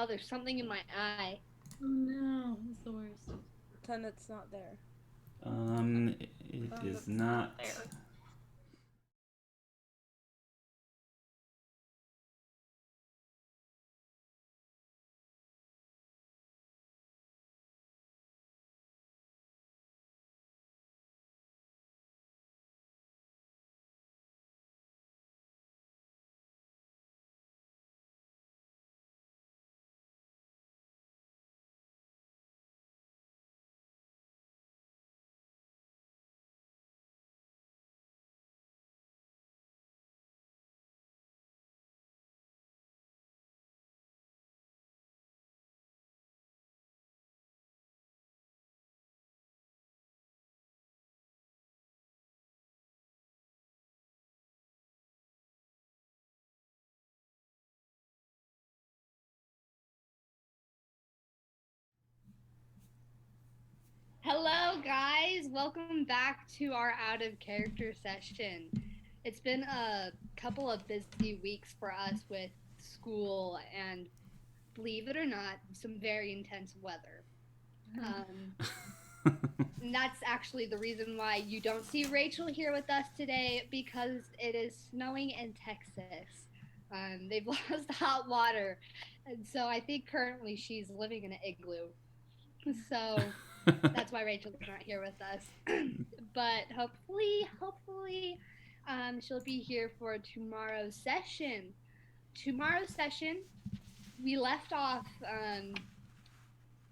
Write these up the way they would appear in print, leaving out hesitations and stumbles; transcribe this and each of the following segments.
Oh, there's something in my eye. Oh no, it's the worst. Pretend it's not there. It is That's not not. there. Hello, guys. Welcome back to our out of character session. It's been a couple of busy weeks for us with school and, believe it or not, some very intense weather. Um, and that's actually the reason why you don't see Rachel here with us today because it is snowing in Texas. They've lost hot water, and so I think currently she's living in an igloo. So that's why Rachel's not here with us. But hopefully, she'll be here for tomorrow's session. Tomorrow's session, we left off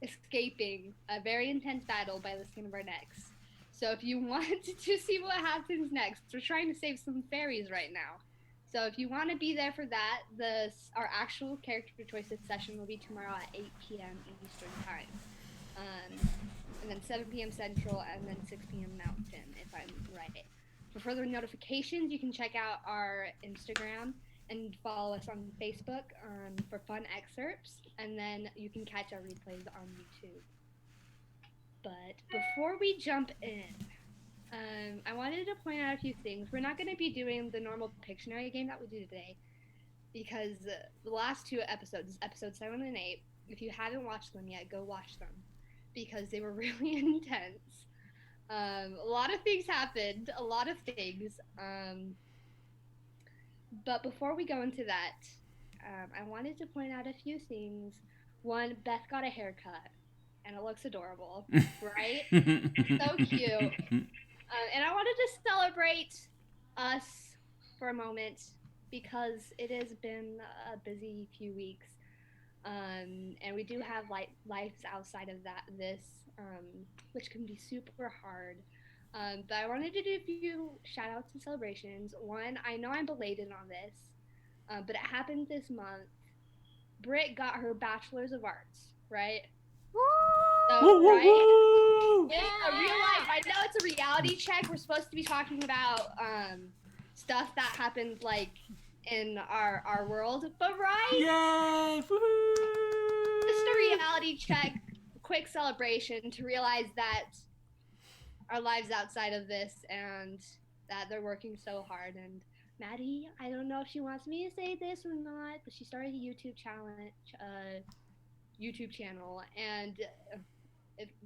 escaping a very intense battle by the skin of our necks. So if you want to see what happens next, we're trying to save some fairies right now. So if you want to be there for that, our actual character choices session will be tomorrow at 8 p.m. Eastern time. And then 7 p.m. Central, and then 6 p.m. Mountain, if I'm right. For further notifications, you can check out our Instagram and follow us on Facebook for fun excerpts, and then you can catch our replays on YouTube. But before we jump in, I wanted to point out a few things. We're not going to be doing the normal Pictionary game that we do today because the last two episodes, episode 7 and 8, if you haven't watched them yet, go watch them because they were really intense. A lot of things happened, a lot of things. But before we go into that, I wanted to point out a few things. One, Beth got a haircut, and it looks adorable, right? So cute. And I wanted to celebrate us for a moment because it has been a busy few weeks. And we do have lives outside of this, which can be super hard. But I wanted to do a few shout outs and celebrations. One, I know I'm belated on this, but it happened this month. Britt got her Bachelor's of Arts, right? Woo! So, right? Yeah! A real life. I know it's a reality check. We're supposed to be talking about stuff that happened like in our world, but right? Yay! Woohoo! Just a reality check, quick celebration to realize that our lives outside of this and that they're working so hard. And Maddie, I don't know if she wants me to say this or not, but she started a YouTube channel, and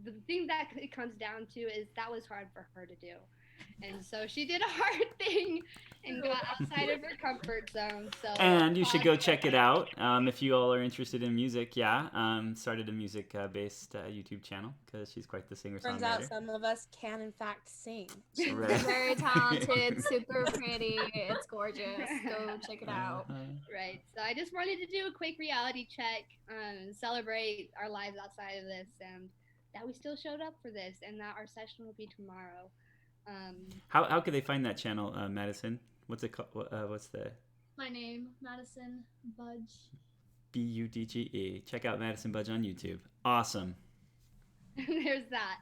the thing that it comes down to is that was hard for her to do. And so she did a hard thing and got outside of her comfort zone. So And you should go check it out if you all are interested in music. Yeah, started a music-based YouTube channel because she's quite the singer-songwriter. Turns out some of us can in fact sing. She's Right. very talented, super pretty. It's gorgeous. Go check it out. Right. So I just wanted to do a quick reality check, celebrate our lives outside of this, and that we still showed up for this, and that our session will be tomorrow. How could they find that channel, Madison? What's it called? What's the My name, Madison Budge. Budge? Check out Madison Budge on YouTube. Awesome. There's that.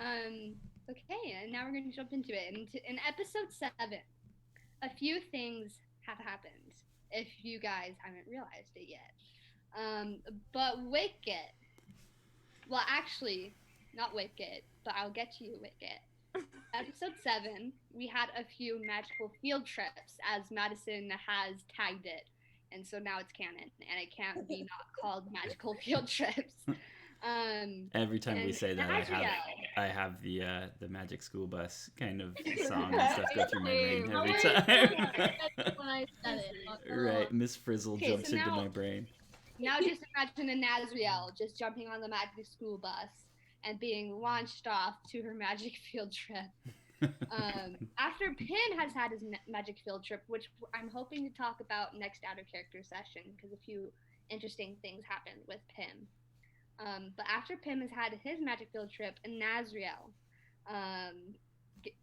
Okay, and now we're going to jump into it. In episode 7, a few things have happened, if you guys haven't realized it yet. But Wicket, well, actually, not Wicket, but I'll get to you, Wicket. Episode 7, we had a few magical field trips, as Madison has tagged it. and so now it's canon, and it can't be not called magical field trips. Every time we and say that, Nazriel. I have the Magic School Bus kind of song and stuff go through my brain Same. every Oh, time. when I said it. Right, Miss Frizzle Okay, jumps so into now- my brain. Now just imagine a Nazriel just jumping on the magic school bus and being launched off to her magic field trip. After Pim has had his magic field trip, which I'm hoping to talk about next outer character session, because a few interesting things happened with Pim. But after Pim has had his magic field trip, Nazriel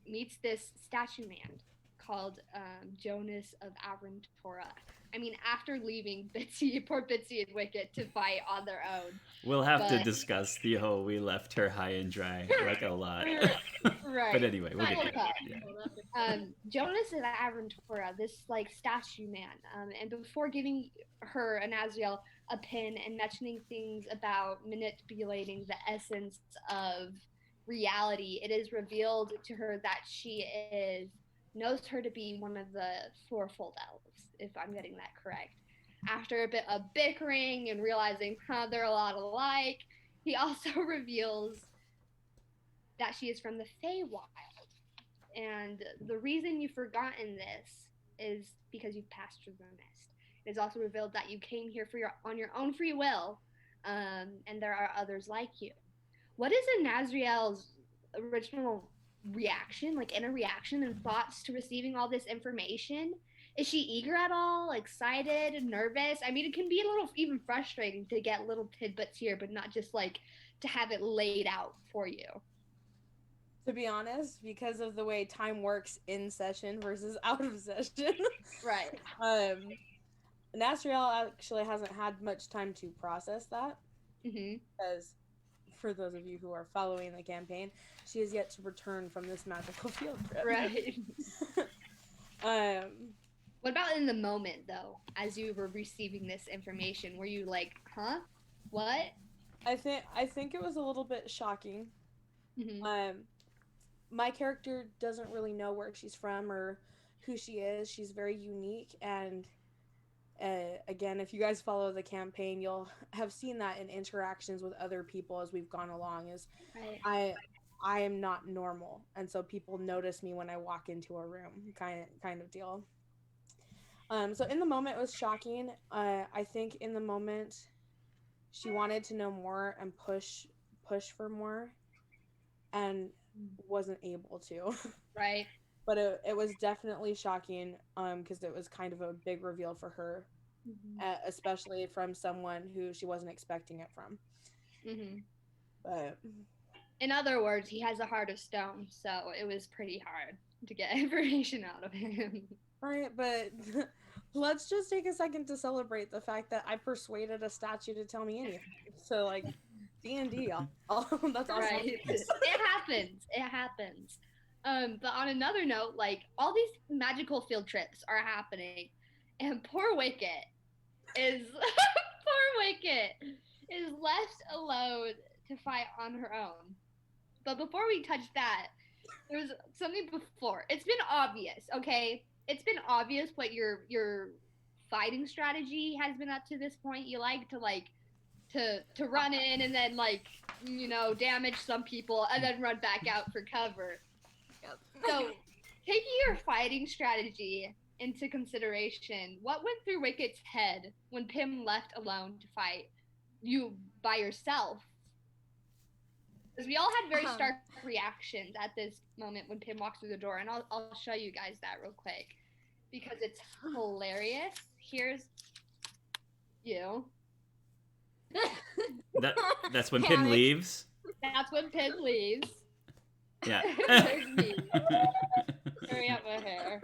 meets this statue man called Jonas of Aventura. I mean, after leaving poor Bitsy and Wicket to fight on their own. We'll have to But- discuss the whole we left her high and dry, like a lot. Right. But anyway, we'll get Right. there. Yeah. Jonas of Aventura, this like statue man, and before giving her a Nazriel a pin and mentioning things about manipulating the essence of reality, it is revealed to her that she knows her to be one of the fourfold elves, if I'm getting that correct. After a bit of bickering and realizing, they're a lot alike, he also reveals that she is from the Feywild. And the reason you've forgotten this is because you've passed through the mist. It is also revealed that you came here on your own free will, and there are others like you. What is Nazriel's original reaction, like inner reaction and thoughts to receiving all this information? Is she eager at all, excited, nervous? I mean, it can be a little even frustrating to get little tidbits here, but not just like to have it laid out for you. To be honest, because of the way time works in session versus out of session, Right. Nazriel actually hasn't had much time to process that, Mm-hmm. because for those of you who are following the campaign, she is yet to return from this magical field trip. Right. Um, What about in the moment, though, as you were receiving this information? Were you like, huh? What? I think it was a little bit shocking. Mm-hmm. My character doesn't really know where she's from or who she is. She's very unique, and again, if you guys follow the campaign, you'll have seen that in interactions with other people as we've gone along. Is Right. I am not normal, and so people notice me when I walk into a room, kind of deal. So in the moment, it was shocking. I think in the moment, she wanted to know more and push for more, and wasn't able to. Right. But it was definitely shocking, because it was kind of a big reveal for her, Mm-hmm. especially from someone who she wasn't expecting it from. Mm-hmm. But In other words, he has a heart of stone, so it was pretty hard to get information out of him. right, but let's just take a second to celebrate the fact that I persuaded a statue to tell me anything. So like D&D, that's awesome. Right. It happens. It happens. But on another note, like all these magical field trips are happening, and poor Wicket is left alone to fight on her own. But before we touch that, there's something before. It's been obvious, okay? It's been obvious what your fighting strategy has been up to this point. You like to run in and then damage some people and then run back out for cover. Yep. So, taking your fighting strategy into consideration, what went through Wicket's head when Pim left alone to fight you by yourself? Because we all had very stark reactions at this moment when Pim walked through the door, and I'll show you guys that real quick because it's hilarious. Here's you. That's when Pim Panic. leaves. That's when Pim leaves. Yeah. There's me. Hurry up my hair.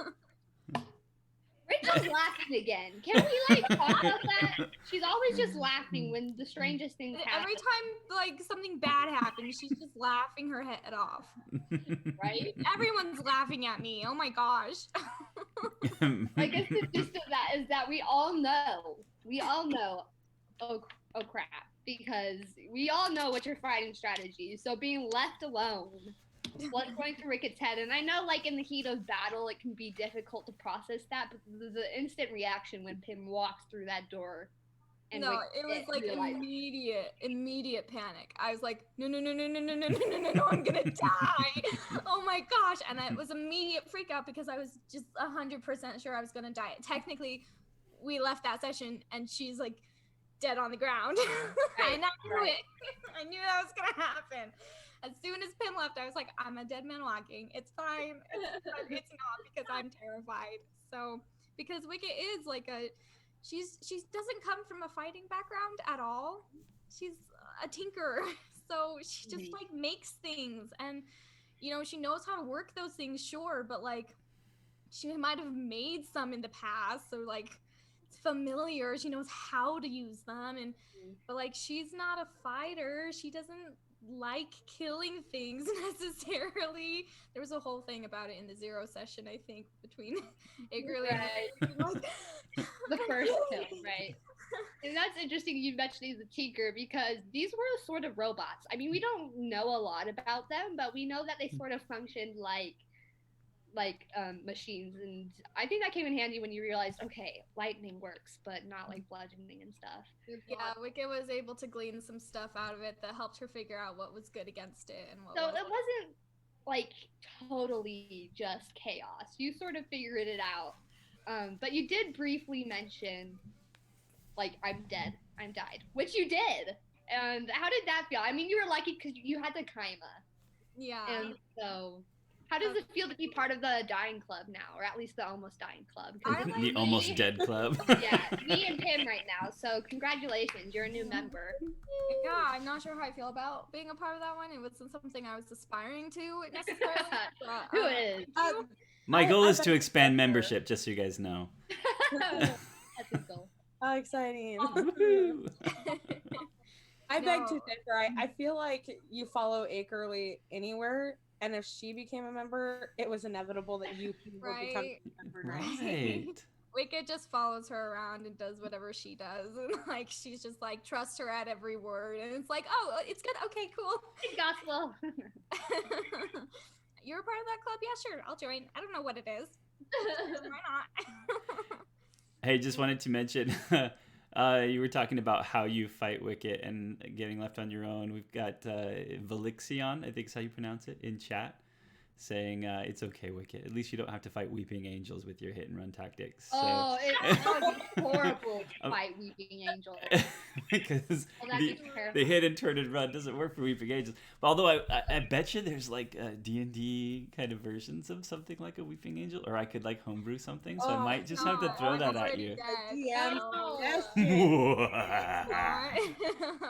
Rachel's laughing again. Can we talk about that? She's always just laughing when the strangest things happen. Every time something bad happens, she's just laughing her head off. Right? Everyone's laughing at me. Oh my gosh. I guess the gist of that is that we all know. Oh crap! Because we all know what your fighting strategy is. So being left alone what's going through Ricketts' head. And I know, like, in the heat of battle, it can be difficult to process that, but the instant reaction when Pim walks through that door. And No, it was like immediate panic. I was like, no, I'm gonna die. Oh my gosh. And it was immediate freak out because I was just 100% sure I was gonna die. Technically, we left that session and she's like dead on the ground. And I knew it. I knew that was gonna happen. As soon as Pim left, I was like, I'm a dead man walking. It's fine. It's not because I'm terrified. So, because Wicket is like she doesn't come from a fighting background at all. She's a tinkerer. So she just like makes things, and you know, she knows how to work those things, sure, but like she might have made some in the past, so like it's familiar. She knows how to use them, and but like she's not a fighter. She doesn't like killing things necessarily. There was a whole thing about it in the Zero session, I think, between Akerly and like, the first kill, right? And that's interesting you mentioning the Tinker, because these were sort of robots. I mean, we don't know a lot about them, but we know that they sort of functioned like machines, and I think that came in handy when you realized, okay, lightning works, but not like bludgeoning and stuff. Yeah, Wicket was able to glean some stuff out of it that helped her figure out what was good against it and what so wasn't. it wasn't like totally just chaos. You sort of figured it out, but you did briefly mention, like, I'm dead, I'm died, which you did. And how did that feel? I mean, you were lucky because you had the Kaima. Yeah. And so how does it feel to be part of the dying club now, or at least the almost dying club? The almost dead club. Yeah, me and Pim right now. So congratulations, you're a new member. Yeah, I'm not sure how I feel about being a part of that one. It wasn't something I was aspiring to necessarily. But, Who is? My goal is to expand membership, just so you guys know. That's a goal. How exciting. Woohoo. I beg to differ. I feel like you follow Akerly anywhere, and if she became a member, it was inevitable that you would become a member. Right. Wicket just follows her around and does whatever she does, and like she's just like trusts her at every word, and it's like, oh, it's good, okay, cool. Gospel. You're a part of that club? Yeah, sure, I'll join. I don't know what it is. Why not? Hey, just wanted to mention, you were talking about how you fight Wicket and getting left on your own. We've got Velixion, I think is how you pronounce it, in chat, saying it's okay, Wicket. At least you don't have to fight Weeping Angels with your hit and run tactics. So. Oh, it would be horrible to fight Weeping Angels. Because the hit and turn and run doesn't work for Weeping Angels. But although I bet you there's like D&D kind of versions of something like a Weeping Angel, or I could like homebrew something, so I might just have to throw that at you.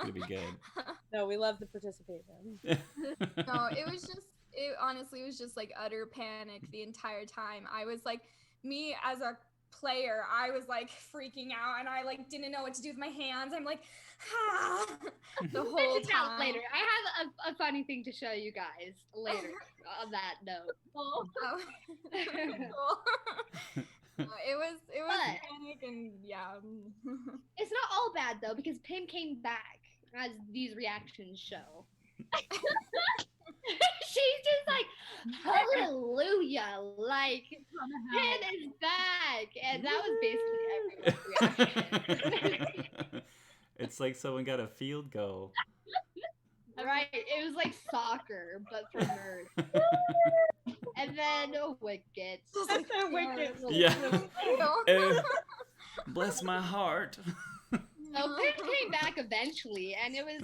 It'll be good. No, we love the participation. No, it honestly was just like utter panic the entire time. I was like, me as a player, I was like freaking out, and I like didn't know what to do with my hands. I'm like, the whole time. Later, I have a funny thing to show you guys later. On that note. Oh. It was panic, and yeah. It's not all bad though, because Pim came back, as these reactions show. She's just like, hallelujah, like, Pim is back, and that was basically everyone's reaction. It's like someone got a field goal. Right, it was like soccer, but for nerds. And then Wicket. Wicket. Yeah. Bless my heart. So Pim came back eventually, and it was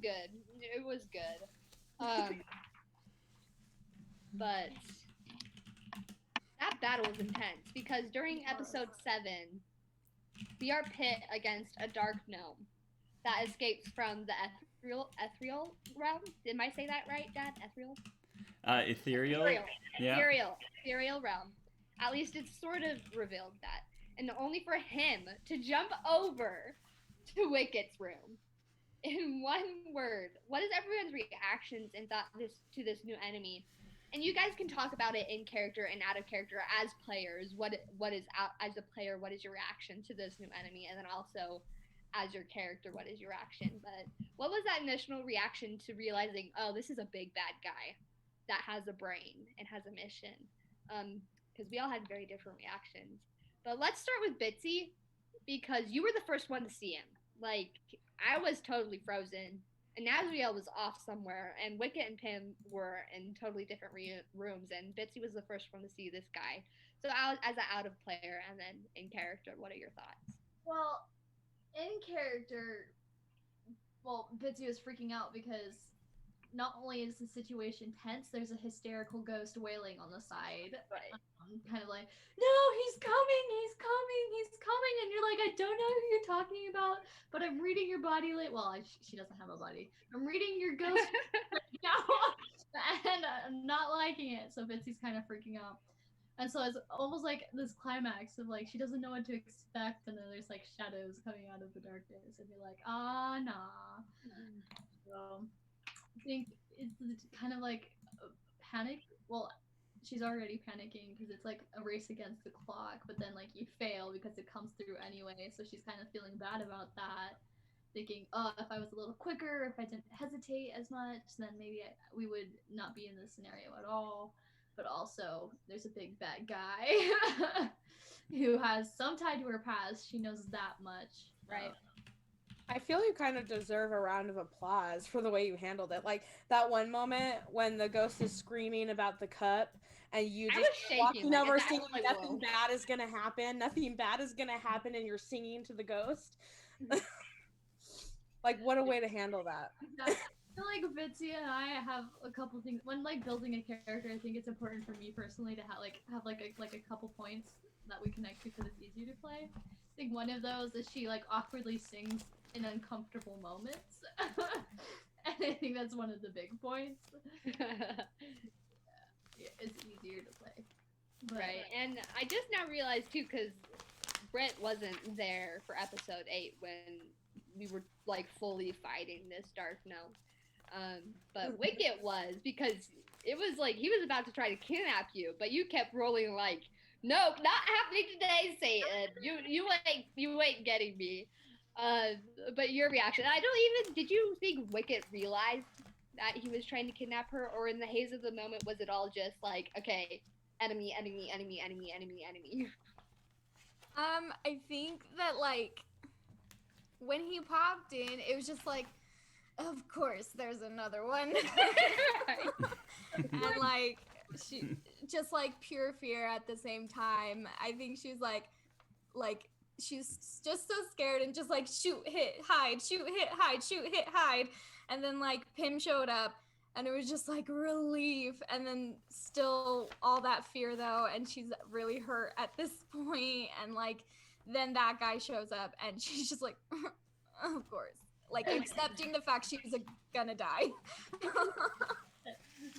good. It was good. But that battle was intense, because during episode 7, we are pit against a dark gnome that escapes from the ethereal realm. Did I say that right, Dad? Ethereal? Ethereal. Yeah. Ethereal realm. At least it's sort of revealed that. And only for him to jump over to Wicket's room. In one word, what is everyone's reactions and thought to this new enemy? And you guys can talk about it in character and out of character as players. What is out as a player? What is your reaction to this new enemy? And then also, as your character, what is your reaction? But what was that initial reaction to realizing, oh, this is a big bad guy? that has a brain and has a mission. Because we all had very different reactions. But let's start with Bitsy, because you were the first one to see him. Like, I was totally frozen, and Nazriel was off somewhere, and Wicket and Pim were in totally different rooms, and Bitsy was the first one to see this guy. So, as an out of player and then in character, what are your thoughts? Well, in character, well, Bitsy was freaking out because not only is the situation tense, there's a hysterical ghost wailing on the side. Right. Kind of like, no, he's coming, and you're like, I don't know who you're talking about, but I'm reading your body. Well, she doesn't have a body. I'm reading your ghost right now, and I'm not liking it. So Bitsy's kind of freaking out. And so it's almost like this climax of like she doesn't know what to expect, and then there's like shadows coming out of the darkness, and you're like, ah, nah. So I think it's kind of like a panic. Well, she's already panicking because it's like a race against the clock, but then like you fail because it comes through anyway. So she's kind of feeling bad about that, thinking, oh, if I was a little quicker, if I didn't hesitate as much, then maybe we would not be in this scenario at all. But also, there's a big bad guy who has some tie to her past. She knows that much. Right. I feel you kind of deserve a round of applause for the way you handled it. Like that one moment when the ghost is screaming about the cup and you I just was shaking, walking like, over and I singing was like, nothing whoa. bad is gonna happen, nothing bad is gonna happen, and you're singing to the ghost. Like what a way to handle that. I feel like Bitsy and I have a couple things when like building a character. I think it's important for me personally to have a couple points that we connect to because it's easier to play. I think one of those is she like awkwardly sings in uncomfortable moments, and I think that's one of the big points. Yeah, it's easier to play. But, Right, and I just now realized too, because Britt wasn't there for episode 8 when we were like fully fighting this dark gnome. But Wicket was, because it was like he was about to try to kidnap you, but you kept rolling like, nope, not happening today, Satan. You ain't getting me. But your reaction, I don't even, did you think Wicket realized that he was trying to kidnap her, or in the haze of the moment was it all just like, okay, enemy. I think that like when he popped in, it was just like, of course, there's another one. And like she just like pure fear at the same time. I think she's like she's just so scared and just like shoot, hit, hide, shoot, hit, hide, shoot, hit, hide. And then like Pim showed up and it was just like relief, and then still all that fear though, and she's really hurt at this point, and like then that guy shows up and she's just like of course, like accepting the fact she was gonna die.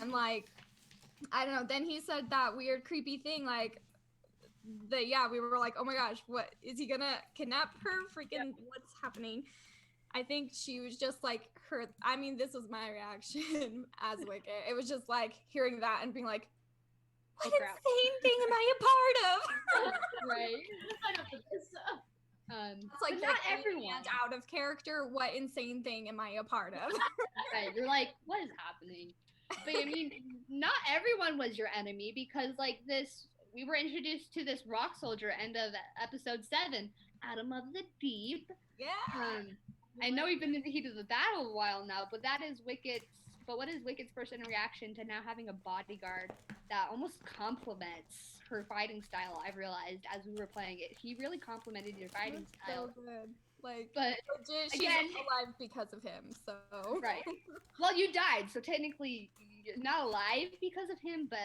And like I don't know, then he said that weird creepy thing like we were like, oh my gosh, what is he gonna kidnap her? Freaking what's happening? I think she was just like her. I mean, this was my reaction as Wicket. It was just like hearing that and being like, what insane thing am I a part of? Right. It's like but not that everyone. out of character. What insane thing am I a part of? Right, you're like, what is happening? But I mean, not everyone was your enemy, because like this, we were introduced to this rock soldier end of episode 7, Adam of the Deep. Yeah. I know we've been in the heat of the battle a while now, but that is Wicket's. But what is Wicket's first reaction to now having a bodyguard that almost complements her fighting style? I've realized as we were playing it, he really complemented your fighting style. So good. Like, but legit, she's again, alive because of him. So right. Well, you died, so technically you're not alive because of him, but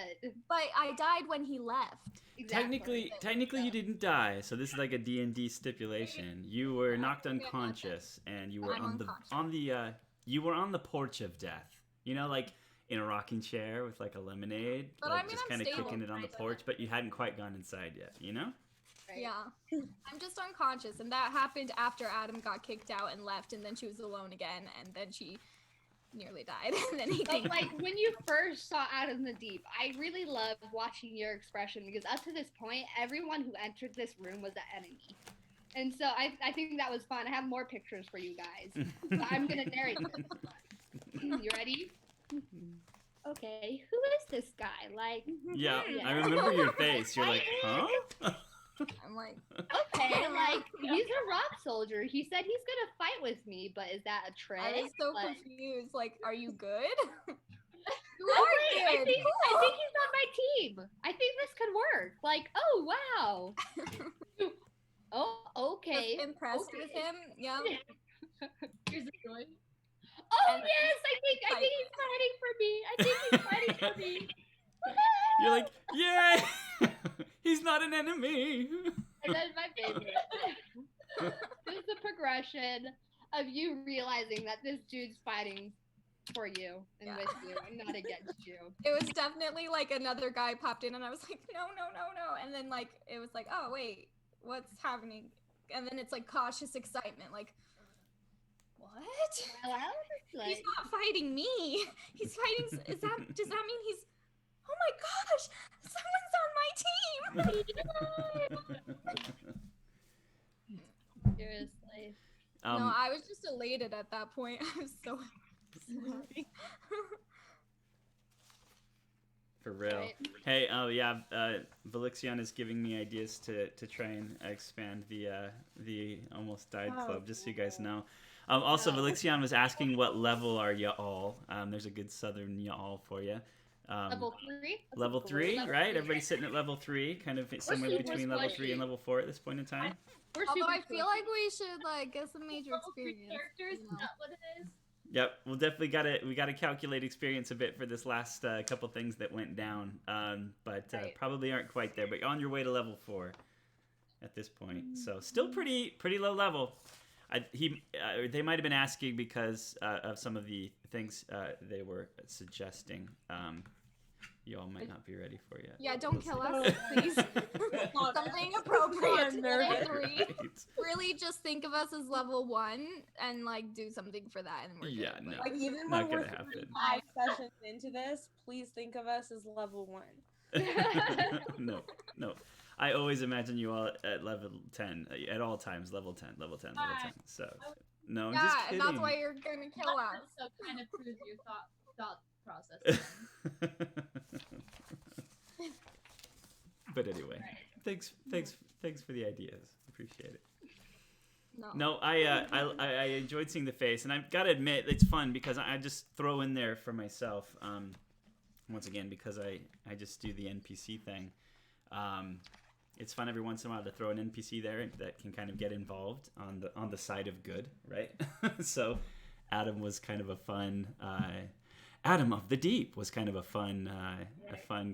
I died when he left. Exactly. Technically, you didn't die. So this is like a D&D stipulation. You were knocked unconscious, and you were you were on the porch of death. You know, like in a rocking chair with like a lemonade, but like I mean, just kind of kicking it on the porch, but you hadn't quite gone inside yet. You know? Right. Yeah, I'm just unconscious, and that happened after Adam got kicked out and left, and then she was alone again, and then she nearly died, and then he came. But like when you first saw Out in the Deep, I really loved watching your expression, because up to this point, everyone who entered this room was an enemy. And so I think that was fun. I have more pictures for you guys. So I'm gonna narrate this one. You ready? okay, who is this guy? Like, Yeah, Yeah. I remember your face. You're like, huh? I'm like, okay, like he's a rock soldier. He said he's gonna fight with me, but is that a trick? I was so Like, confused. Like, are you good? You oh are wait, I good. think Cool. he's on my team. I think this could work. Like, oh wow. Oh, okay. Just impressed with him. Yeah. Here's a joy. Oh And- yes, I think he's fighting for me. I think he's fighting for me. You're like, yay! He's not an enemy. And then my favorite. There's the progression of you realizing that this dude's fighting for you and Yeah. with you and not against you. It was definitely like another guy popped in, and I was like, no. And then like it was like, oh wait, what's happening? And then it's like cautious excitement, like, what? Well, I was just He's like, not fighting me. He's fighting. Does that mean he's? Oh my gosh! Someone's on my team. seriously. No, I was just elated at that point. I was so happy. For real. Right. Hey, oh yeah, Velixion is giving me ideas to try and expand the Almost Died Oh, Club, just so you guys know. Also, Velixion was asking what level are ya all? There's a good southern y'all for you. Level 3? Level 3, Level right? three. Everybody's sitting at level 3, kind of somewhere super between level 3 squishy. and level 4 at this point in time. We're Although super I feel like we should like get some major Level 3 experience. characters, you is know. that what it is? Yep, we'll definitely gotta calculate experience a bit for this last couple things that went down, but Right. probably aren't quite there. But you're on your way to level 4 at this point, so still pretty low level. They might have been asking because of some of the things they were suggesting. You all might not be ready for yet. Yeah, don't We'll kill see. us, please. Something appropriate. I'm Level nervous. 3. Right. Really, just think of us as level 1 and like do something for that, and we're Yeah, good. no. Like even Not when we're gonna happen. 5 sessions into this, please think of us as level 1. No. I always imagine you all at level 10 at all times. Level 10. So no, I'm Yeah, just and kidding. that's why you're gonna kill us. So kind of proves your thought process. But anyway, thanks for the ideas. Appreciate it. No. No, I enjoyed seeing the face, and I've got to admit it's fun because I just throw in there for myself. Once again, because I just do the NPC thing. It's fun every once in a while to throw an NPC there that can kind of get involved on the side of good, right? So, Adam was kind of a fun. Adam of the Deep was kind of a fun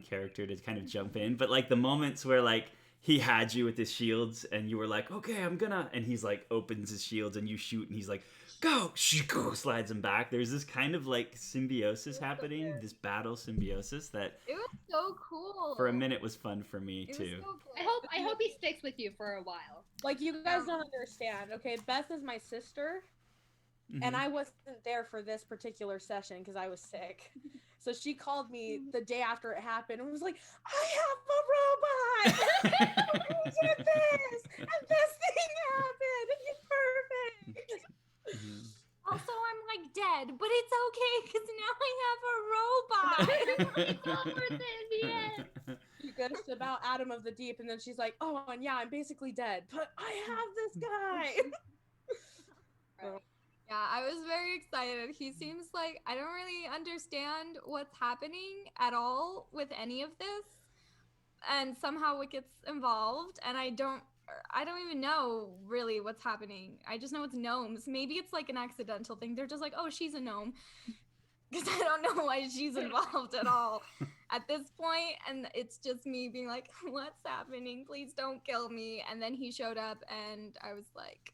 character to kind of jump in, but like the moments where like he had you with his shields and you were like, okay, I'm gonna, and he's like opens his shields and you shoot and he's like, go, slides him back. There's this kind of like symbiosis happening, this battle symbiosis that It was so cool. for a minute was fun for me It was too. so I good. hope he sticks with you for a while. Like you guys don't understand. Okay, Beth is my sister. And Mhm. I wasn't there for this particular session because I was sick. So she called me the day after it happened and was like, I have a robot! We did this! And this thing happened! And it's perfect! Mhm. Also, I'm like dead, but it's okay because now I have a robot. It's all worth it in the end. She goes about Adam of the Deep and then she's like, oh, and yeah, I'm basically dead, but I have this guy! Yeah, I was very excited. He seems like I don't really understand what's happening at all with any of this. And somehow it gets involved and I don't even know really what's happening. I just know it's gnomes. Maybe it's like an accidental thing. They're just like, "Oh, she's a gnome." Because I don't know why she's involved at all at this point, and it's just me being like, "What's happening? Please don't kill me." And then he showed up and I was like,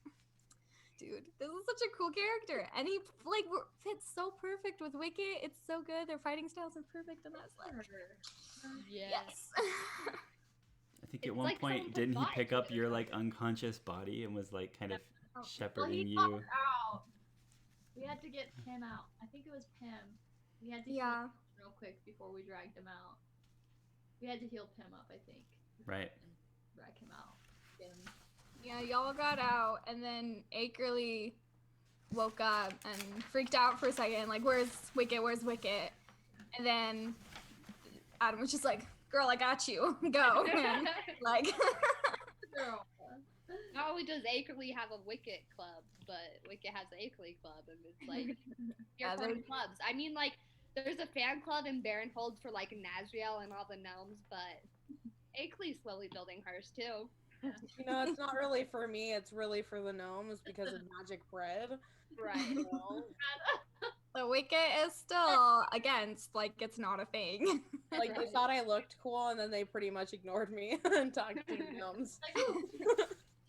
dude, this is such a cool character, and he like fits so perfect with Wicket. It's so good. Their fighting styles are perfect, and I was like, yes. I think at It's one like point someone didn't he combined pick up with your it. like unconscious body and was like kind of Well, shepherding he you? popped out. We had to get Pim out. I think it was Pim. We had to heal Yeah. him real quick before we dragged him out. We had to heal Pim up, I think. Right. And drag him out. Get him. Yeah, y'all got out, and then Akerly woke up and freaked out for a second. Like, where's Wicket? Where's Wicket? And then Adam was just like, "Girl, I got you. Go." And, like, Girl. Not only does Akerly have a Wicket club, but Wicket has an Akerly club, and it's like you're Yeah, forming clubs. I mean, like there's a fan club in Barenhold for like Nazriel and all the gnomes, but Akerly's slowly building hers too. You know, it's not really for me. It's really for the gnomes because of magic bread. Right. You know? the Wicket is still against, like, it's not a thing. Like they thought I looked cool, and then they pretty much ignored me and talked to the gnomes. Like, ooh,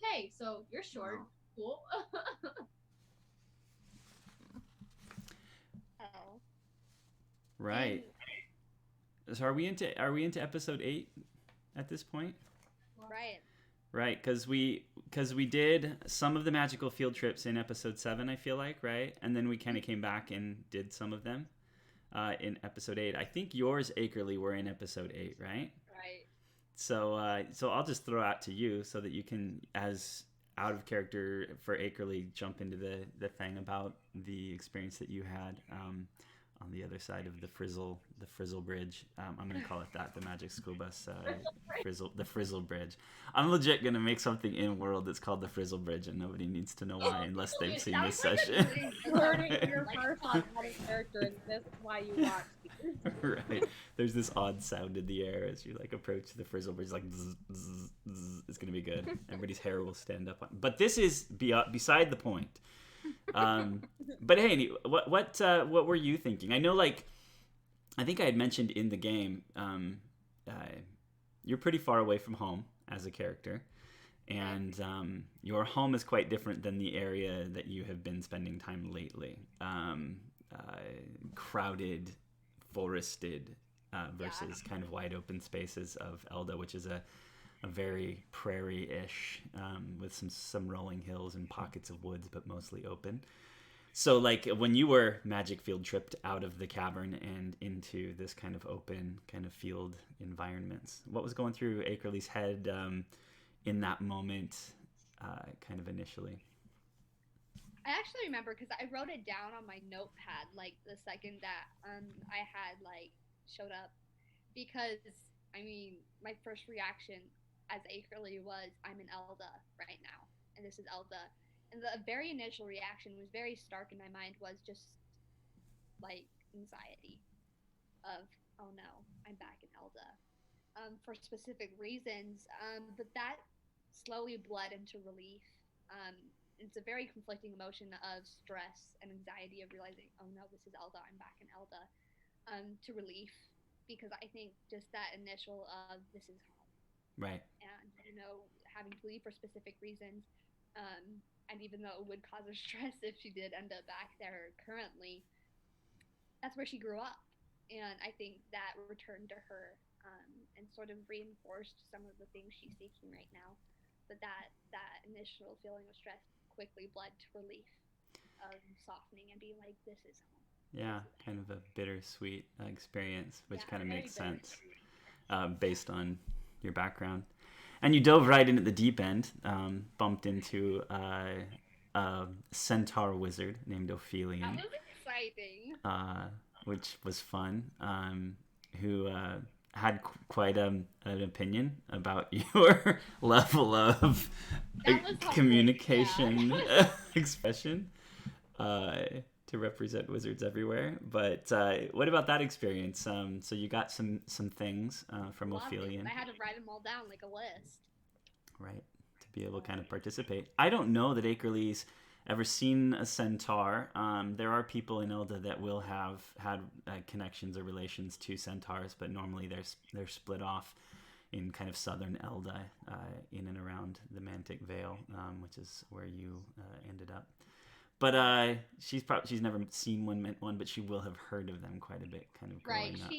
hey, so you're short. Cool. Oh. Right. So are we into episode 8 at this point? Right. Right, because we did some of the magical field trips in episode 7, I feel like, right? And then we kind of came back and did some of them in episode 8. I think yours, Akerly, were in episode 8, right? Right. So so I'll just throw out to you so that you can, as out of character for Akerly, jump into the thing about the experience that you had on the other side of the Frizzle Bridge. I'm gonna call it that, the Magic School Bus the Frizzle Bridge. I'm legit gonna make something in world that's called the Frizzle Bridge, and nobody needs to know why unless they've seen this session. Learning your first on out of character, and this is why you watch. Right. There's this odd sound in the air as you like approach the Frizzle Bridge, like zzz, zzz, zzz. It's gonna be good. Everybody's hair will stand up. But this is beside the point. But hey, what were you thinking? I know, like, I think I had mentioned in the game, you're pretty far away from home as a character, and your home is quite different than the area that you have been spending time lately. Crowded, forested, versus kind of wide open spaces of Elda, which is a very prairie-ish, with some rolling hills and pockets of woods, but mostly open. So, like, when you were magic field tripped out of the cavern and into this kind of open kind of field environments, what was going through Akerly's head in that moment, kind of initially? I actually remember because I wrote it down on my notepad like the second that I had like showed up, because I mean my first reaction as Akerly was, I'm in Elda right now, and this is Elda, and the very initial reaction was very stark in my mind, was just like anxiety of, oh no, I'm back in Elda, for specific reasons, but that slowly bled into relief. It's a very conflicting emotion of stress and anxiety of realizing, oh no, this is Elda, I'm back in Elda, to relief, because I think just that initial of this is home. Right. And, you know, having to leave for specific reasons, and even though it would cause her stress if she did end up back there currently, that's where she grew up. And I think that returned to her, and sort of reinforced some of the things she's seeking right now. But that initial feeling of stress quickly bled to relief, of softening and being like, this is home. Yeah, kind of a bittersweet experience, which Yeah, kind of very makes sense bittersweet. based on your background. And you dove right in at the deep end, bumped into a centaur wizard named Ophelion. That was exciting. Which was fun, who had quite an opinion about your level of That was humble, communication expression to represent wizards everywhere. But what about that experience? So you got some things from Loved it. Ophelion, I had to write them all down like a list. right, to be able to kind of participate. I don't know that Akerly's ever seen a centaur. There are people in Elda that will have had connections or relations to centaurs, but normally they're split off in kind of southern Elda, in and around the Mantic Vale, which is where you ended up. But she's never seen one, met one, but she will have heard of them quite a bit, kind of growing Right. up.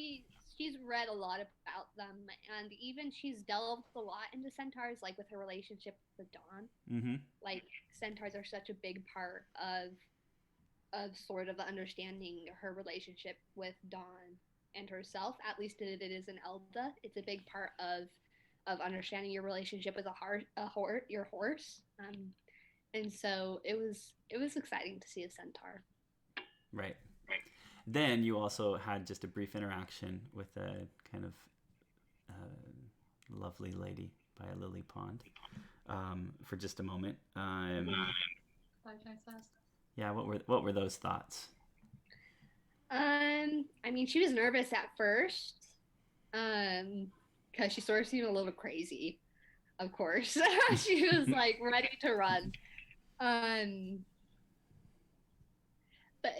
She's read a lot about them, and even she's delved a lot into centaurs, like with her relationship with Dawn. Mm-hmm. Like centaurs are such a big part of sort of understanding her relationship with Dawn and herself. At least it is in Elda. It's a big part of understanding your relationship with your horse. And so it was exciting to see a centaur. Right. Then you also had just a brief interaction with a kind of lovely lady by a lily pond for just a moment. 5 times fast. Yeah, what were those thoughts? I mean, she was nervous at first, because she sort of seemed a little crazy. Of course, she was like ready to run. But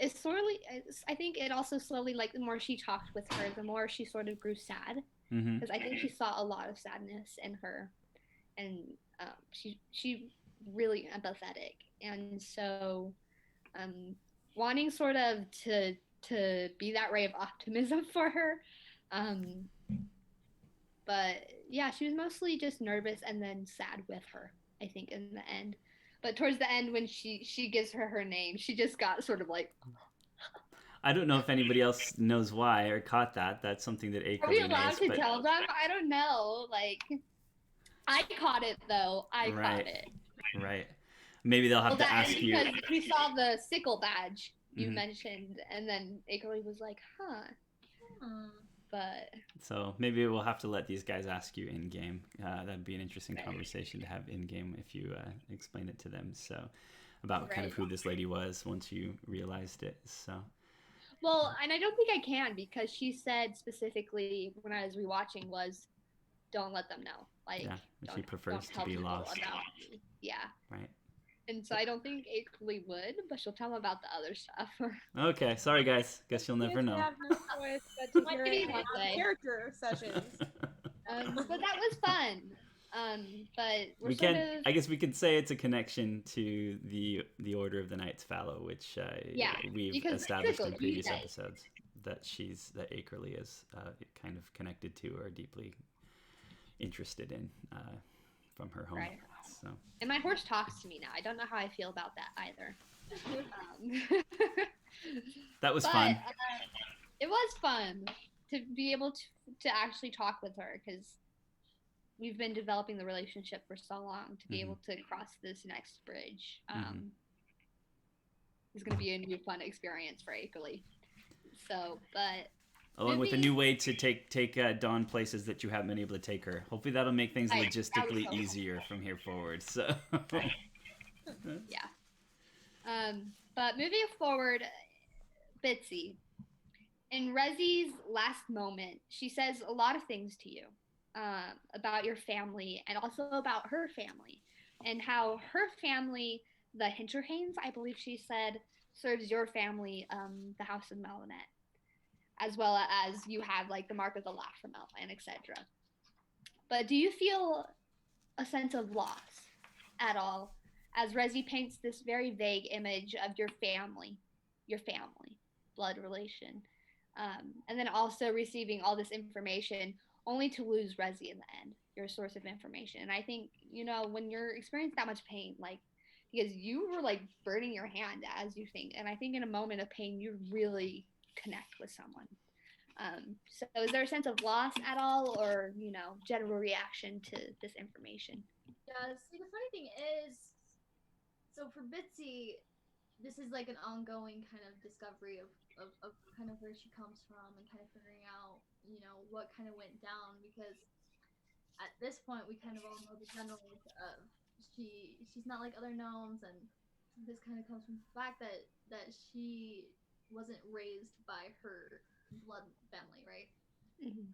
I think it also slowly, like the more she talked with her, the more she sort of grew sad, Mm-hmm. because I think she saw a lot of sadness in her, and she really empathetic, and so wanting sort of to be that ray of optimism for her. But yeah, she was mostly just nervous and then sad with her, I think, in the end. But towards the end, when she gives her name, she just got sort of like. I don't know if anybody else knows why or caught that. That's something that Are we Akerly allowed knows. to But tell them? I don't know. Like, I caught it though. I Right. caught it. right, maybe they'll have Well, to that ask and you. because we saw the sickle badge you Mhm. mentioned, and then Akerly was like, "Huh," Hmm. but So maybe we'll have to let these guys ask you in game. That'd be an interesting Right. conversation to have in game if you explain it to them. So about kind of Right. who this lady was once you realized it. So well, and I don't think I can, because she said specifically when I was rewatching was, "Don't let them know." Like, yeah, don't, she prefers don't to tell be people lost. about me. Yeah. Right. And so I don't think Akerly would, but she'll tell them about the other stuff. Okay, sorry guys. Guess you'll never Kids know. have no choice but to hear Maybe it one on day. character sessions. But that was fun. But we're We sort can. of I guess we could say it's a connection to the Order of the Knights Fallow, which Yeah, we've because established in Akerly, previous right. episodes that Akerly is kind of connected to or deeply interested in from her home. Right. So And my horse talks to me now. I don't know how I feel about that either. Um, that was but fun. it was fun to be able to actually talk with her, because we've been developing the relationship for so long. To be Mhm. able to cross this next bridge Mhm. is going to be a new fun experience for Akerly. So, but Along with a maybe- new way to take Dawn places that you haven't been able to take her. Hopefully that'll make things Right, that would logistically help. easier from here forward. So yeah. But moving forward, Bitsy, in Rezi's last moment, she says a lot of things to you about your family and also about her family, and how her family, the Hinterhains, I believe she said, serves your family, the House of Melanet, as well as you have like the Mark of the Lafremel and etc. But do you feel a sense of loss at all, as Rezi paints this very vague image of your family, blood relation, and then also receiving all this information only to lose Rezi in the end, your source of information? And I think, when you're experiencing that much pain, like, because you were like burning your hand as you think, and I think in a moment of pain, you really connect with someone. So is there a sense of loss at all, or, general reaction to this information? Yeah, see, the funny thing is, so for Bitsy, this is like an ongoing kind of discovery of kind of where she comes from and kind of figuring out, what kind of went down, because at this point we kind of all know the generals of she's not like other gnomes, and this kind of comes from the fact that she wasn't raised by her blood family, right? Mm-hmm.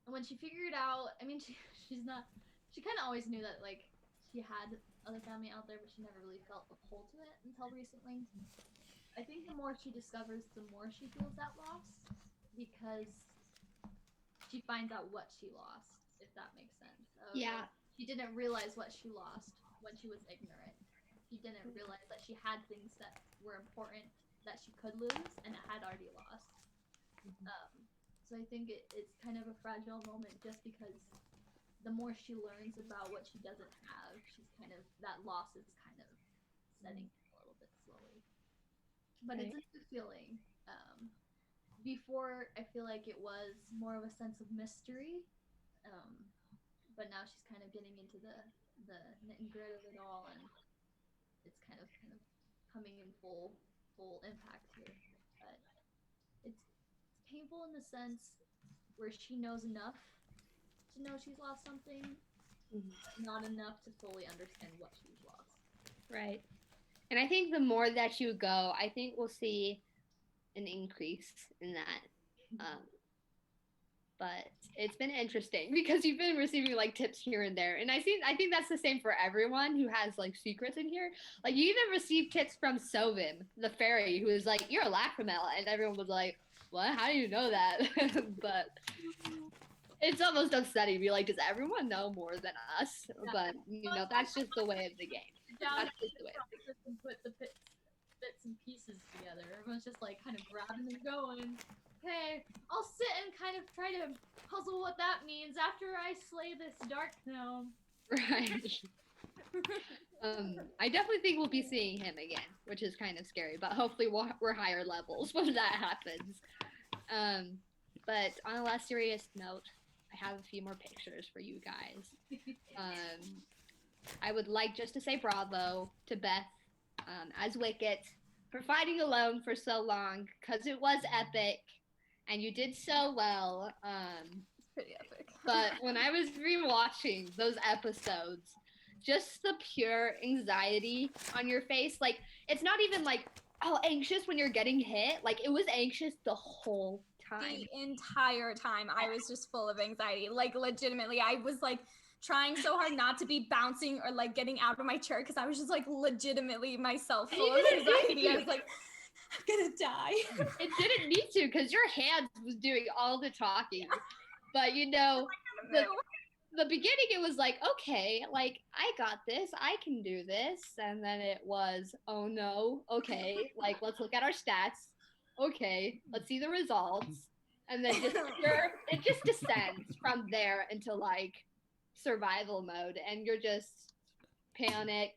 And when she figured out, I mean, she kind of always knew that like she had other family out there, but she never really felt a pull to it until recently. I think the more she discovers, the more she feels that loss, because she finds out what she lost, if that makes sense. Yeah. She didn't realize what she lost when she was ignorant. She didn't realize that she had things that were important that she could lose and had already lost. So I think it's kind of a fragile moment, just because the more she learns about what she doesn't have, she's kind of, that loss is kind of setting in a little bit slowly. But Right. it's a good feeling. Before, I feel like it was more of a sense of mystery, but now she's kind of getting into the nit and grit of it all, and it's kind of coming in full impact here. But relatable in the sense where she knows enough to know she's lost something, Mhm. but not enough to fully understand what she's lost. Right. And I think the more that you go, I think we'll see an increase in that. But it's been interesting because you've been receiving like tips here and there, and I think that's the same for everyone who has like secrets in here. Like you even received tips from Sovim, the fairy, who was like, "You're a Lacrimel," and everyone was like, "What? How do you know that?" But it's almost upsetting. Be like, does everyone know more than us? But that's just the way of the game. Down That's just the way. and put the bits and pieces together. Everyone's just like kind of grabbing and going. Okay, I'll sit and kind of try to puzzle what that means after I slay this dark gnome. Right. I definitely think we'll be seeing him again, which is kind of scary. But hopefully we're higher levels when that happens. But on a less serious note, I have a few more pictures for you guys. I would like just to say bravo to Beth as Wicket for fighting alone for so long, because it was epic, and you did so well. It's pretty epic. But when I was rewatching those episodes, just the pure anxiety on your face, like it's not even like, oh, anxious when you're getting hit. Like it was anxious the whole time. The entire time I was just full of anxiety. Like legitimately, I was like trying so hard not to be bouncing or like getting out of my chair because I was just like legitimately myself full of anxiety. I was like, I'm gonna die. It didn't need to because your hands was doing all the talking. But the beginning, it was like, okay, like I got this, I can do this. And then it was, oh no, okay, like let's look at our stats. Okay, let's see the results. And then it just descends from there into like survival mode, and you're just panic,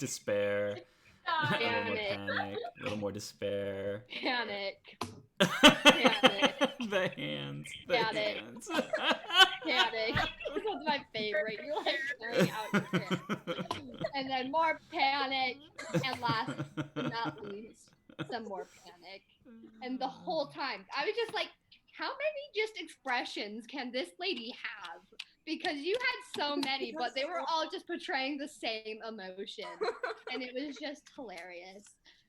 Despair. A little more Panic. panic. A little more despair. panic, The hands. The Panic. hands. panic. This was my favorite. You're like tearing out your hands. And then more panic, and last but not least, some more panic. And the whole time, I was just like, how many just expressions can this lady have? Because you had so many, but they were all just portraying the same emotion. And it was just hilarious.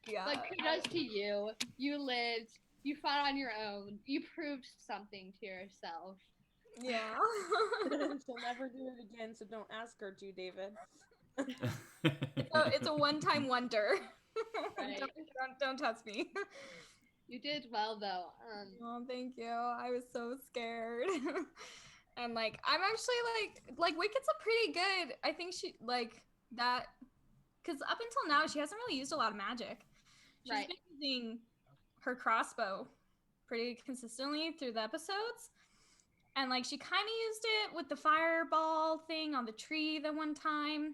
Yeah. But kudos to you. You lived, you fought on your own, you proved something to yourself. Yeah. She'll never do it again, so don't ask her to, David. So it's a one-time wonder. Right. Don't test me. You did well though. Oh, thank you. I was so scared. And like I'm actually like Wicket's a pretty good. I think she like that because up until now she hasn't really used a lot of magic. She's Right. been using her crossbow pretty consistently through the episodes. And like she kind of used it with the fireball thing on the tree the one time.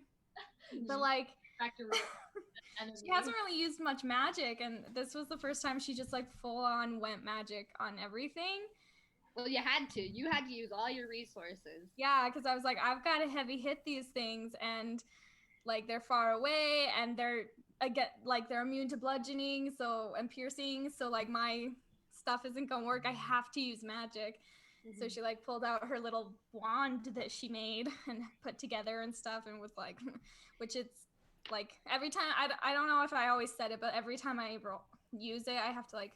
But like Back to she hasn't really used much magic, and this was the first time she just like full on went magic on everything. Well, you had to. You had to use all your resources. Yeah, because I was like, I've got to heavy hit these things, and like they're far away, and they're they're immune to bludgeoning, and piercing, so like my stuff isn't gonna work. I have to use magic. So she like pulled out her little wand that she made and put together and stuff, and was like, which it's like every time I don't know if I always said it, but every time I use it, I have to like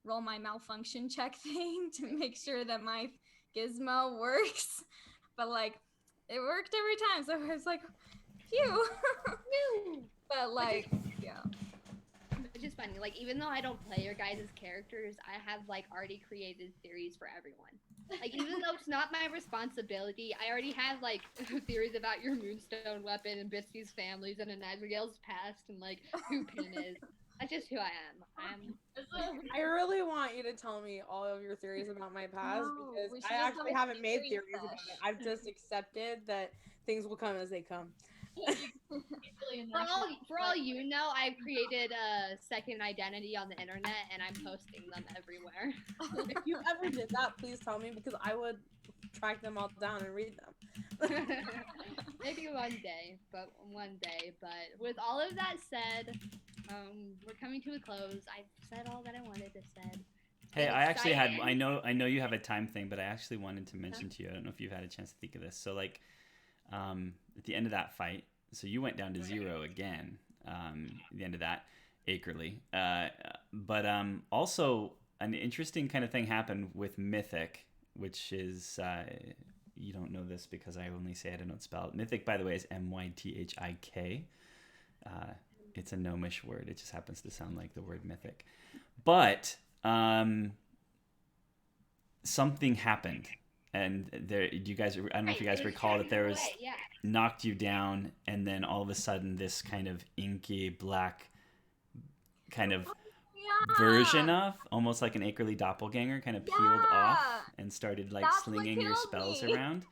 roll my malfunction check thing to make sure that my gizmo works. But like it worked every time, so I was like, phew. But like, yeah. Which is funny. Like, even though I don't play your guys' characters, I have like already created theories for everyone. Like, even though it's not my responsibility, I already have like theories about your Moonstone weapon and Bitsy's families and Abigail's past and like who Pin is. That's just who I am. I really want you to tell me all of your theories about my past No, we because should I just actually have a haven't made theory theories about sesh. it. I've just accepted that things will come as they come. For all you know, I've created a second identity on the internet and I'm posting them everywhere. If you ever did that, please tell me because I would track them all down and read them. Maybe one day. But with all of that said, we're coming to a close. I've said all that I wanted to say. Hey, I'm I actually had. excited. I know you have a time thing, but I actually wanted to mention to you. I don't know if you've had a chance to think of this. So like, at the end of that fight, so you went down to 0 again. At the end of that, Akerly. But also an interesting kind of thing happened with Mythic, which is you don't know this because I only say it. I don't spell it. Mythic, by the way, is Mythik. It's a gnomish word. It just happens to sound like the word mythic. But something happened, and there. You guys, I don't know if you guys recall that there was Yeah. knocked you down, and then all of a sudden this kind of inky black kind of Yeah. version of almost like an Akerly doppelganger kind of peeled off and started like That's what slinging your killed spells me. around.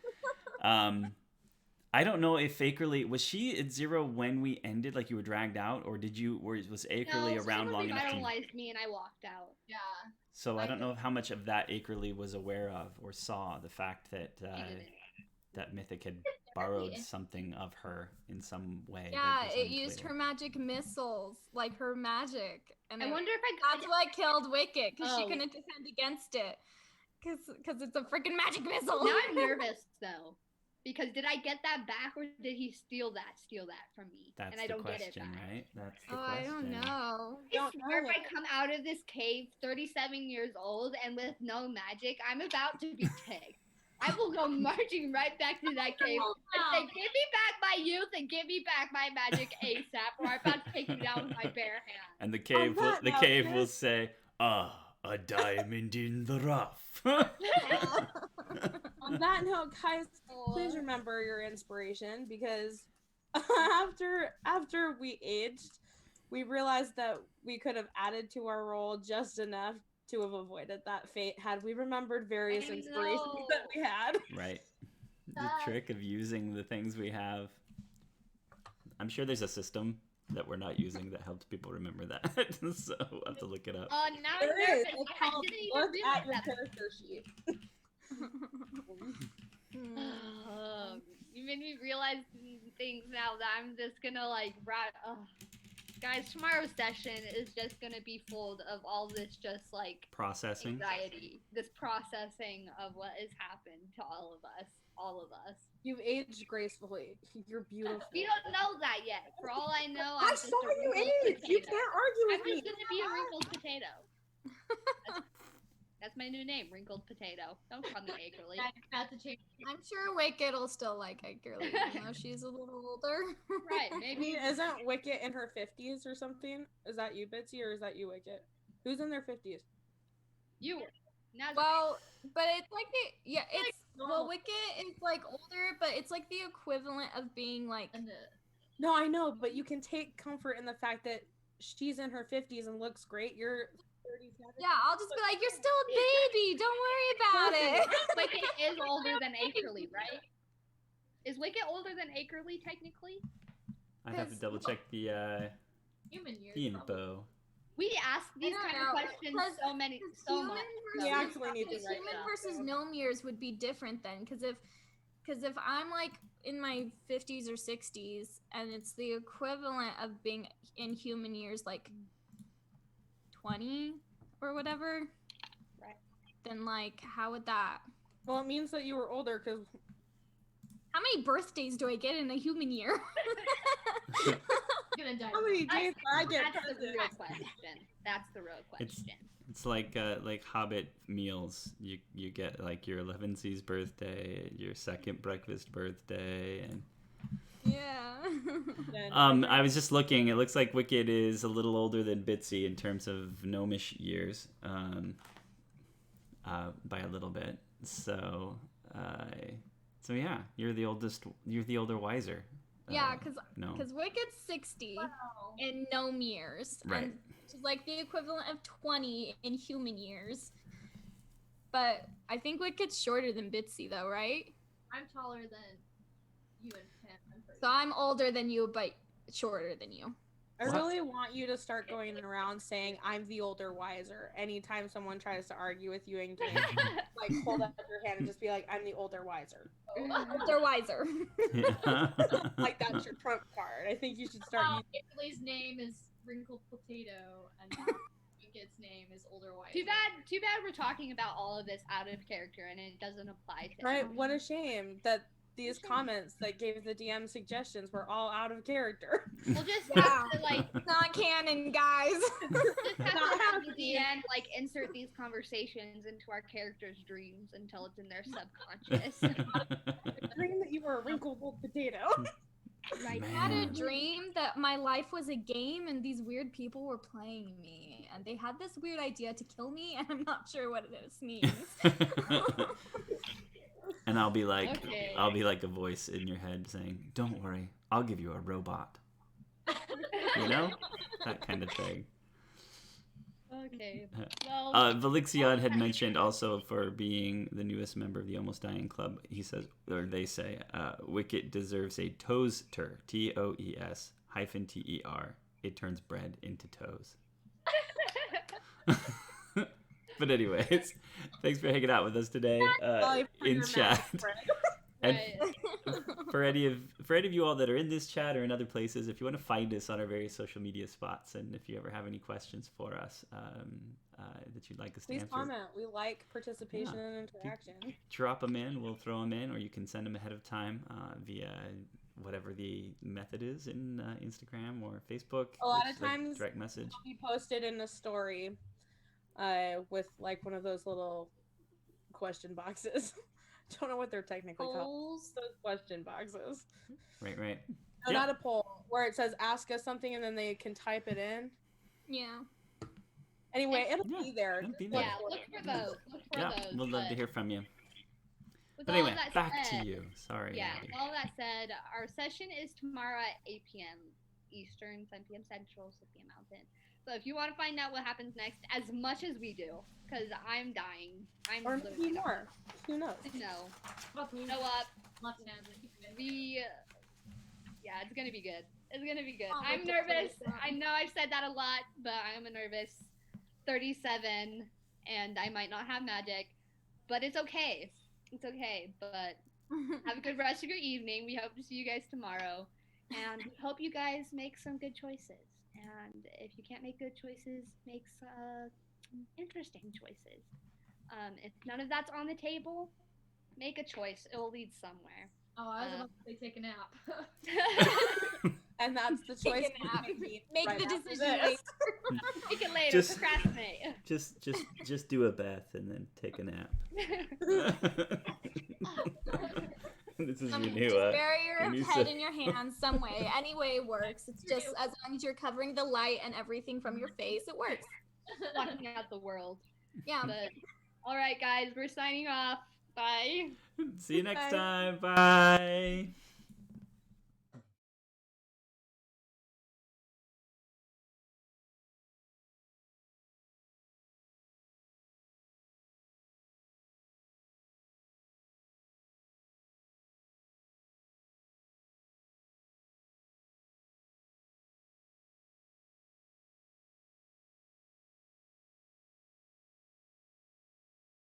I don't know if Akerly was she at 0 when we ended, like you were dragged out, or was Akerly No, around long enough to? revitalized me and I walked out. Yeah. So I don't know how much of that Akerly was aware of or saw the fact that He didn't. that Mythic had borrowed something of her in some way. Yeah, that was it used unclear. her magic missiles, like her magic, and I wonder if I that's what killed Wicket because she Oh. couldn't defend against it, because it's a freaking magic missile. Now I'm nervous though. Because did I get that back or did he steal that from me? That's and I the don't question, get it back. right? That's the Oh, question. I don't know. I Don't swear know if I it. come out of this cave 37 years old and with no magic, I'm about to be Tig. I will go marching right back to that cave and say, give me back my youth and give me back my magic ASAP, or I'm about to take you down with my bare hands. And the cave will that note, will Chris- say, a diamond in the rough. On that note, guys, please Oh. remember your inspiration, because after we aged, we realized that we could have added to our role just enough to have avoided that fate had we remembered various I inspirations know. that we had. Right. The trick of using the things we have. I'm sure there's a system that we're not using that helps people remember that. So we'll have to look it up. Now I'm There is. nervous. It's I called didn't even look realize at your that. character sheet. You made me realize things now that I'm just gonna like guys, tomorrow's session is just gonna be full of all this just like Processing. anxiety, this processing of what has happened to all of us. You've aged gracefully. You're beautiful. We don't know that yet. For all I know, I I'm just saw a you wrinkled age. You potato. can't argue I'm with me. just gonna be a wrinkled potato. That's my new name, wrinkled potato. Don't call me Akerly. That's a change. I'm sure Wicket will still like Akerly, even though she's a little older. Right, I maybe. mean, isn't Wicket in her 50s or something? Is that you, Bitsy, or is that you, Wicket? Who's in their 50s? You. Now Well, but it's like it's normal. Wicket is like older, but it's like the equivalent of being like And No, I know, but you can take comfort in the fact that she's in her 50s and looks great. You're 37. yeah. I'll just be like, you're still a baby. Don't worry about it. Wicket is older than Akerly, right? Is Wicket older than Akerly technically? I'd have to double check the human years. info. We ask these don't kind know, of questions because- so Human much. We versus, actually need to because write human that versus down. gnome years would be different then, because if I'm like in my 50s or 60s and it's the equivalent of being in human years like 20 or whatever, Right. then like how would that? Well, it means that you were older because How many birthdays do I get in a human year? Gonna die. how many days did I get That's the presents? real question. That's the real question. It's like Hobbit meals. You get like your 11th birthday, your second breakfast birthday, and Yeah. Then I was just looking. It looks like Wicket is a little older than Bitsy in terms of gnomish years, by a little bit. So yeah, you're the oldest. You're the older, wiser. Yeah, because no, Wicket's 60 Wow. in gnome years. Right. And she's like the equivalent of 20 in human years. But I think Wicket's shorter than Bitsy, though, right? I'm taller than you and Pam. I'm pretty So I'm older than you, but shorter than you. I What? really want you to start going around saying I'm the older, wiser. Anytime someone tries to argue with you in game, like hold up your hand and just be like, I'm the older, wiser. They're wiser. Like that's your trump card. I think you should start. Ailey's name is Wrinkled Potato, and Wicket's name is Older White. Too bad we're talking about all of this out of character and it doesn't apply to Right? him. What a shame that these comments that gave the DM suggestions were all out of character. We'll just Yeah. have to like It's not canon, guys. just have Not to have the happening. DM like insert these conversations into our characters' dreams until it's in their subconscious. Dream that you were a wrinkled old potato. Right. I had a Man. dream that my life was a game and these weird people were playing me. And they had this weird idea to kill me, and I'm not sure what this means. And I'll be like, Okay. I'll be like a voice in your head saying, "Don't worry, I'll give you a robot." You know, that kind of thing. Okay. Well, Velixion had mentioned also for being the newest member of the Almost Dying Club. He says, or they say, Wicket deserves a toaster, TOES -TER. It turns bread into toes. But anyways, thanks for hanging out with us today in chat. And right. for any of you all that are in this chat or in other places, if you want to find us on our various social media spots, and if you ever have any questions for us that you'd like us to Please answer, comment. We like participation Yeah. and interaction. drop them in. We'll throw them in, or you can send them ahead of time via whatever the method is in Instagram or Facebook. A lot It's of like times direct message. We posted in a story with like one of those little question boxes. Don't know what they're technically called. Polls. Those question boxes. Right. No, Yeah. not a poll, where it says ask us something and then they can type it in. Yeah. Anyway, it'll Yeah, be there. it'll be Just there. Yeah, look look for it. for those. Look for Yeah, those. we'd love to but hear from you. with But all anyway, that back said- to you. Sorry. Yeah, Abby. all that said, our session is tomorrow at 8 p.m. Eastern, 10 p.m. Central, 6 p.m. Mountain. So if you want to find out what happens next, as much as we do, because I'm dying. I'm Or literally maybe dying. more. Who knows? No. What the Show up. left-handed. Yeah, it's gonna be good. It's gonna be good. Oh, I'm look at nervous. 37. I know I've said that a lot, but I'm a nervous 37, and I might not have magic, but it's okay. It's okay. But have a good rest of your evening. We hope to see you guys tomorrow, and we hope you guys make some good choices. And if you can't make good choices, make interesting choices. If none of that's on the table, make a choice. It will lead somewhere. Oh, I was about to say take a nap. And that's the Take choice a nap. we're making Make right the after decision this. later. Make it later. Just- Procrastinate. Just do a bath and then take a nap. This is your new. Just bury your your new head se- in your hands some way. Any way works. It's just as long as you're covering the light and everything from your face, it works. Blocking out the world. Yeah. But all right, guys, we're signing off. Bye. See you next Bye. time. Bye.